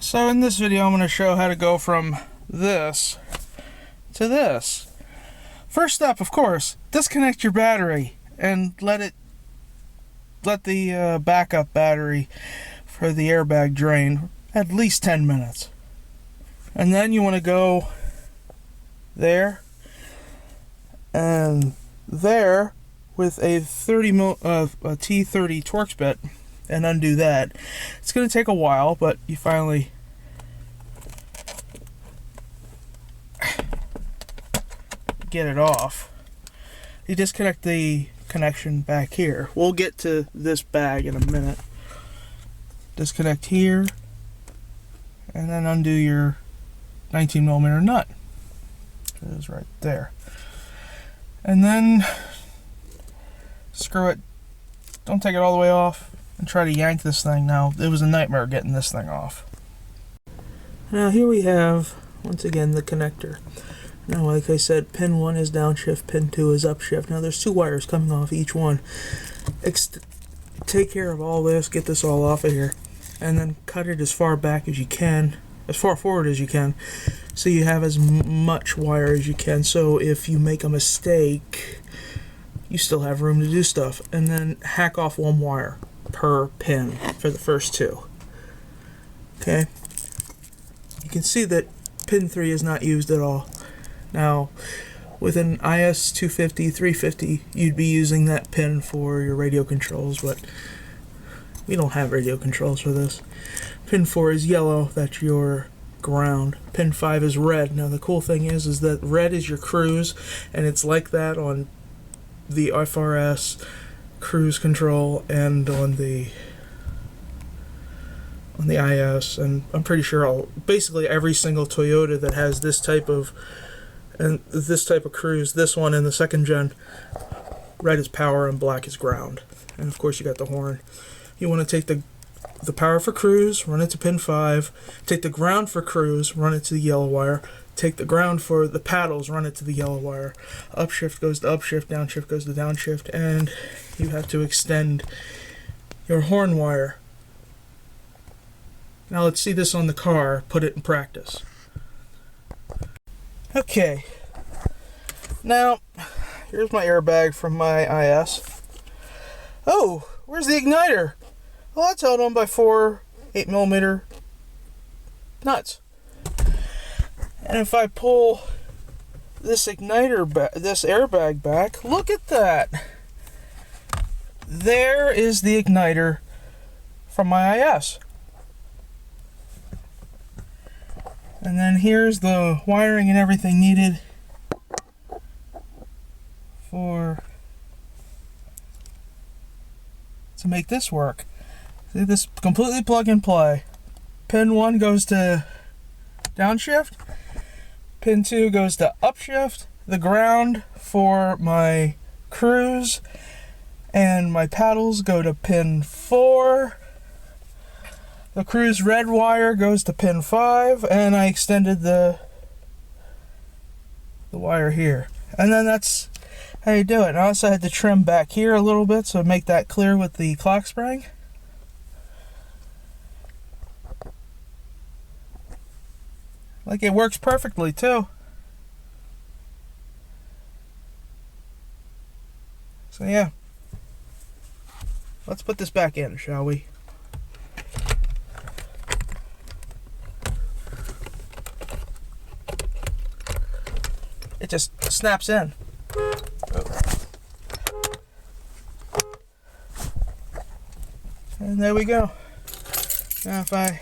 So in this video I'm going to show how to go from this to this. First step, of course, disconnect your battery and let the backup battery for the airbag drain at least 10 minutes. And then you want to go there and there with a T30 Torx bit and undo that. It's going to take a while, but you finally get it off. You disconnect the connection back here. We'll get to this bag in a minute. Disconnect here and then undo your 19mm nut. It is right there. And then screw it. Don't take it all the way off and try to yank this thing. Now, it was a nightmare getting this thing off. Now here we have, once again, the connector. Now, like I said, pin 1 is downshift, pin 2 is upshift. Now there's 2 wires coming off each one. Take care of all this, get this all off of here, and then cut it as far back as you can, as far forward as you can, so you have as much wire as you can. So if you make a mistake, you still have room to do stuff. And then hack off 1 wire per pin for the first 2. Okay? You can see that pin 3 is not used at all. Now, with an IS250, 350, you'd be using that pin for your radio controls, but we don't have radio controls for this. Pin 4 is yellow, that's your ground. Pin 5 is red. Now the cool thing is that red is your cruise, and it's like that on the FRS cruise control and on the IS, and I'm pretty sure basically every single Toyota that has this type of cruise, this one in the 2nd gen, red is power and black is ground. And of course you got the horn. You want to take the power for cruise, run it to pin 5, take the ground for cruise, run it to the yellow wire, take the ground for the paddles, run it to the yellow wire. Upshift goes to upshift, downshift goes to downshift, and you have to extend your horn wire. Now let's see this on the car, put it in practice. Okay, now here's my airbag from my IS. Oh, where's the igniter? Well, that's held on by 4 8mm nuts. And if I pull this this airbag back, look at that. There is the igniter from my IS. And then here's the wiring and everything needed to make this work. See, this completely plug and play. Pin 1 goes to downshift. Pin 2 goes to upshift. The ground for my cruise and my paddles go to pin 4. The cruise red wire goes to pin 5, and I extended the wire here. And then that's how you do it. I also had to trim back here a little bit so make that clear with the clock spring. Like, it works perfectly too. So yeah. Let's put this back in, shall we? It just snaps in. And there we go. Now if I